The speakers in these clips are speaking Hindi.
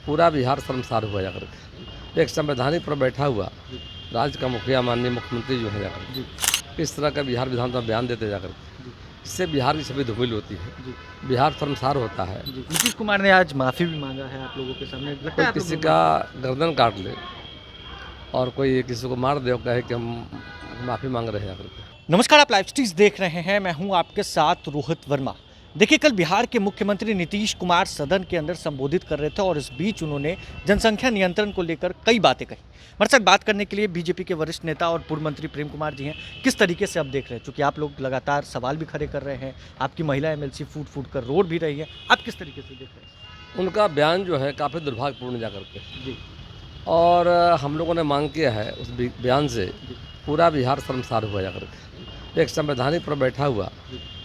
पूरा बिहार शर्मसार हुआ जाकर के। एक संवैधानिक पर बैठा हुआ राज्य का मुखिया माननीय मुख्यमंत्री जो है जाकर इस तरह का बिहार विधानसभा बयान देते जाकर इससे बिहार की छवि धूमिल होती है, बिहार शर्मसार होता है। नीतीश कुमार ने आज माफ़ी भी मांगा है आप लोगों के सामने, लगता कोई है आप किसी लोगों का गर्दन काट ले और कोई किसी को मार दे और कहे कि हम माफ़ी मांग रहे हैं जाकर के। नमस्कार, आप लाइव स्ट्रीम्स देख रहे हैं। मैं हूं आपके साथ रोहित वर्मा। देखिए, कल बिहार के मुख्यमंत्री नीतीश कुमार सदन के अंदर संबोधित कर रहे थे और इस बीच उन्होंने जनसंख्या नियंत्रण को लेकर कई बातें कही। हमारे साथ बात करने के लिए बीजेपी के वरिष्ठ नेता और पूर्व मंत्री प्रेम कुमार जी हैं। किस तरीके से आप देख रहे हैं, चूँकि आप लोग लगातार सवाल भी खड़े कर रहे हैं, आपकी महिला एमएलसी फूट फूट कर रोड भी रही है, आप किस तरीके से देख रहे हैं? उनका बयान जो है काफ़ी दुर्भाग्यपूर्ण जा करके जी और हम लोगों ने मांग किया है उस बयान से पूरा बिहार शर्मसार हुआ जा करके। एक संवैधानिक पर बैठा हुआ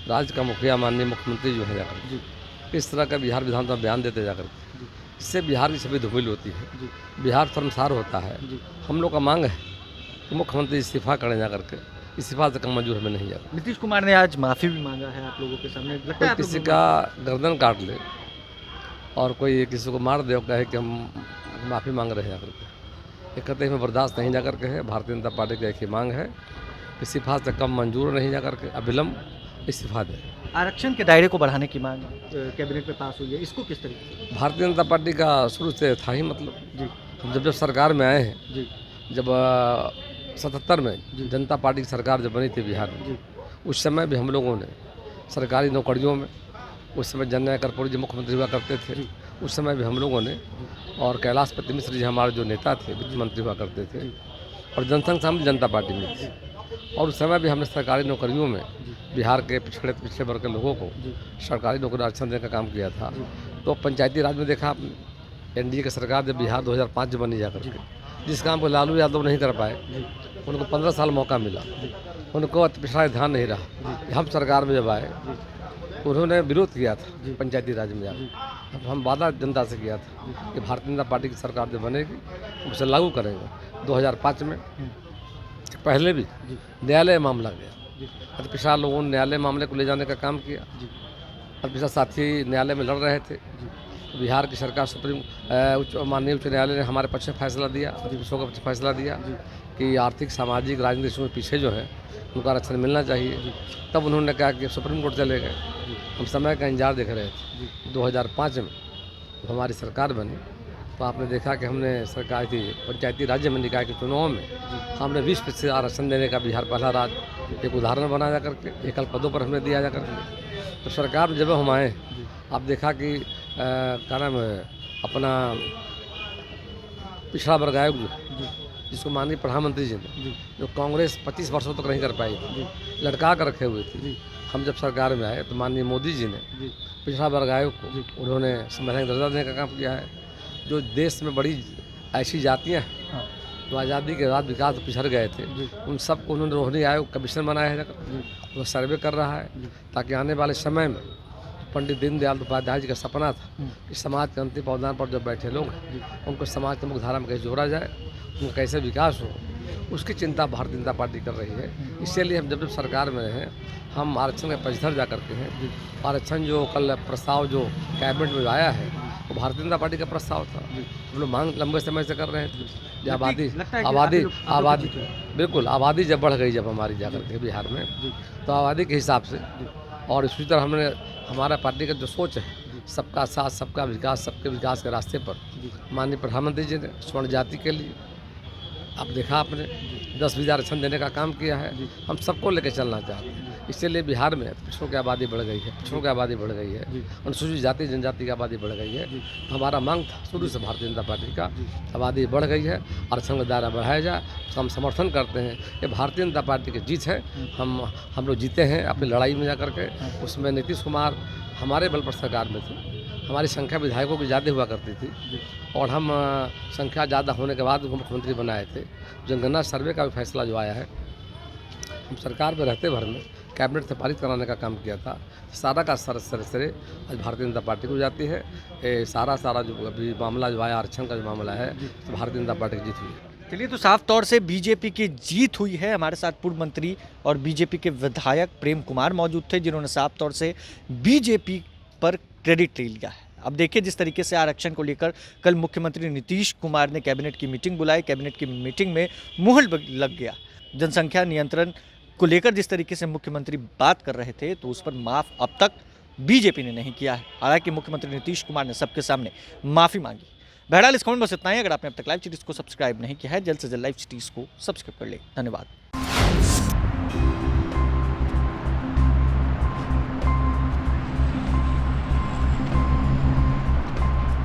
राज्य का मुखिया माननीय मुख्यमंत्री जो है जाकर इस तरह का बिहार विधानसभा बयान देते जाकर इससे बिहार की छवि धूमिल होती है, बिहार शर्मसार होता है। हम लोग का मांग है कि मुख्यमंत्री इस्तीफा करें जा करके, इस्तीफा से कम मंजूर हमें नहीं जाता। नीतीश कुमार ने आज माफ़ी भी मांगा है आप लोगों के सामने, लगता है कोई आप किसी लोगों का गर्दन काट ले और कोई किसी को मार दे और कहे कि हम माफ़ी मांग रहे हैं जा करके, ये कहते हैं बर्दाश्त नहीं जा करके है। भारतीय जनता पार्टी की एक ही मांग है, इस्तीफा से कम मंजूर नहीं जा करके अविलंब इस्तीफा दें। आरक्षण के दायरे को बढ़ाने की मांग कैबिनेट में पास हुई है, इसको किस तरीके से? भारतीय जनता पार्टी का शुरू से था ही मतलब जी हम जब सरकार में आए हैं, जी जब 77 में जनता पार्टी की सरकार जब बनी थी बिहार में, जी उस समय भी हम लोगों ने सरकारी नौकरियों में, उस समय जननायक कर्पूरी जी मुख्यमंत्री हुआ करते थे, उस समय भी हम लोगों ने और कैलाश पति मिश्र जी हमारे जो नेता थे, वित्त मंत्री हुआ करते थे और जनसंघ शामिल जनता पार्टी में थी, और उस समय भी हमने सरकारी नौकरियों में बिहार के पिछड़े वर्ग के लोगों को सरकारी नौकरी आरक्षण देने का काम किया था। तो पंचायती राज में देखा आपने, एनडीए की सरकार जब बिहार 2005 में बनी जाकर के, जिस काम को लालू यादव नहीं कर पाए, उनको 15 साल मौका मिला, उनको पिछड़ा ध्यान नहीं रहा। हम सरकार में जब आए उन्होंने विरोध किया था पंचायती राज में जाकर। अब हम वादा जनता से किया था कि भारतीय जनता पार्टी की सरकार जब बनेगी उसे लागू करेंगे। 2005 में पहले भी न्यायालय मामला गया, अति पिछड़ा लोगों ने न्यायालय मामले को ले जाने का काम किया। अति पिछड़ा साथी न्यायालय में लड़ रहे थे, बिहार की सरकार माननीय उच्च न्यायालय ने हमारे पक्ष में फैसला दिया, विपक्षों का फैसला दिया कि आर्थिक सामाजिक राजनीतिक में पीछे जो है उनका आरक्षण मिलना चाहिए। तब उन्होंने कहा कि सुप्रीम कोर्ट चले गए। हम समय का इंतजार देख रहे थे। 2005 में हमारी सरकार बनी तो आपने देखा कि हमने सरकार की पंचायती राज्य में निकाय के चुनाव में हमने 20% आरक्षण देने का बिहार पहला राज्य एक उदाहरण बना जा करके, एकल पदों पर हमने दिया जा करके। तो सरकार में जब हम आए, आप देखा कि क्या नाम है अपना पिछड़ा वर्ग आयोग जो जिसको माननीय प्रधानमंत्री जी ने, जो कांग्रेस 25 वर्षों तक नहीं कर पाई थी, लटका कर रखे हुए थे, हम जब सरकार में आए तो माननीय मोदी जी ने पिछड़ा वर्ग आयोग को उन्होंने संवैधानिक दर्जा देने का काम किया है। जो देश में बड़ी ऐसी जातियाँ हैं जो आज़ादी के बाद विकास पिछड़ गए थे, उन सबको उन्होंने रोहिणी आयोग कमीशन बनाया है, वो सर्वे कर रहा है ताकि आने वाले समय में पंडित दीनदयाल उपाध्याय जी का सपना था कि समाज के अंतिम पावदान पर जो बैठे लोग हैं उनको समाज की मुख्य धारा में कैसे जोड़ा जाए, उनका कैसे विकास हो, उसकी चिंता भारतीय जनता पार्टी कर रही है। इसीलिए हम जब सरकार में हैं, हम आरक्षण के पक्षधर जा करके हैं। आरक्षण जो कल प्रस्ताव जो कैबिनेट में आया है वो भारतीय जनता पार्टी का प्रस्ताव था। हम लोग मांग लंबे समय से कर रहे थे। आबादी बिल्कुल आबादी जब बढ़ गई जब हमारी जा करके बिहार में, तो आबादी के हिसाब से और इसी तरह हमने हमारा पार्टी का जो सोच है सबका साथ सबका विकास, सबके विकास के रास्ते पर माननीय प्रधानमंत्री जी ने स्वर्ण जाति के लिए आप देखा आपने 10,000 आरक्षण देने का काम किया है। हम सबको लेकर चलना चाहते हैं। इसीलिए बिहार में पिछड़ों की आबादी बढ़ गई है, पिछड़ों की आबादी बढ़ गई है, अनुसूचित जाति जनजाति की आबादी बढ़ गई है। हमारा मांग था शुरू से भारतीय जनता पार्टी का, आबादी बढ़ गई है, आरक्षण का दायरा बढ़ाया जाए। हम समर्थन करते हैं, ये भारतीय जनता पार्टी की जीत है। हम लोग जीते हैं अपनी लड़ाई में जा करके। उसमें नीतीश कुमार हमारे बल पर सरकार में थे, हमारी संख्या विधायकों की ज़्यादा हुआ करती थी और हम संख्या ज़्यादा होने के बाद मुख्यमंत्री बनाए थे। जनगणना सर्वे का भी फैसला जो आया है, हम सरकार में रहते भर में कैबिनेट से पारित कराने का काम किया था। सारा का सर आज भारतीय जनता पार्टी को जाती है। सारा जो अभी मामला जो आया आरक्षण का जो मामला है, तो भारतीय जनता पार्टी की जीत हुई है। चलिए, तो साफ तौर से बीजेपी की जीत हुई है। हमारे साथ पूर्व मंत्री और बीजेपी के विधायक प्रेम कुमार मौजूद थे, जिन्होंने साफ तौर से बीजेपी पर क्रेडिट ले लिया है। अब देखिए जिस तरीके से आरक्षण को लेकर कल मुख्यमंत्री नीतीश कुमार ने कैबिनेट की मीटिंग बुलाई, कैबिनेट की मीटिंग में मुहर लग गया। जनसंख्या नियंत्रण को लेकर जिस तरीके से मुख्यमंत्री बात कर रहे थे तो उस पर माफ़ अब तक बीजेपी ने नहीं किया है। हालांकि मुख्यमंत्री नीतीश कुमार ने सबके सामने माफ़ी मांगी। बहरहाल इस कमेंट बस इतना ही। अगर आपने अब तक लाइव सिटीज़ को सब्सक्राइब नहीं किया है, जल्द से जल्द लाइव सिटीज़ को सब्सक्राइब कर ले। धन्यवाद।